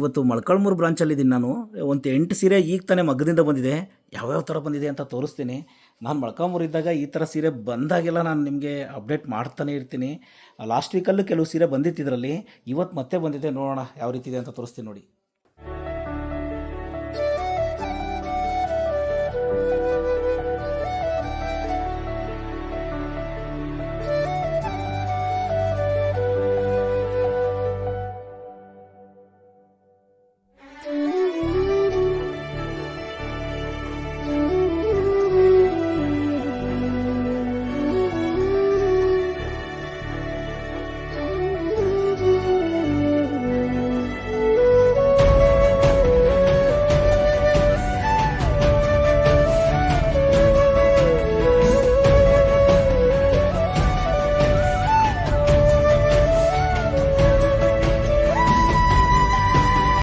ಇವತ್ತು ಮೊಳಕಾಲ್ಮೂರು ಬ್ರಾಂಚಲ್ಲಿದ್ದೀನಿ ನಾನು. ಒಂದು 8 ಸೀರೆ ಈಗ ತಾನೇ ಮಗ್ಗದಿಂದ ಬಂದಿದೆ. ಯಾವ್ಯಾವ ಥರ ಬಂದಿದೆ ಅಂತ ತೋರಿಸ್ತೀನಿ. ನಾನು ಮೊಳಕಾಲ್ಮೂರು ಇದ್ದಾಗ ಈ ಥರ ಸೀರೆ ಬಂದಾಗೆಲ್ಲ ನಾನು ನಿಮಗೆ ಅಪ್ಡೇಟ್ ಮಾಡ್ತಾನೆ ಇರ್ತೀನಿ. ಲಾಸ್ಟ್ ವೀಕಲ್ಲೂ ಕೆಲವು ಸೀರೆ ಬಂದಿತ್ತು ಇದರಲ್ಲಿ. ಇವತ್ತು ಮತ್ತೆ ಬಂದಿದೆ, ನೋಡೋಣ ಯಾವ ರೀತಿ ಇದೆ ಅಂತ ತೋರಿಸ್ತೀನಿ ನೋಡಿ.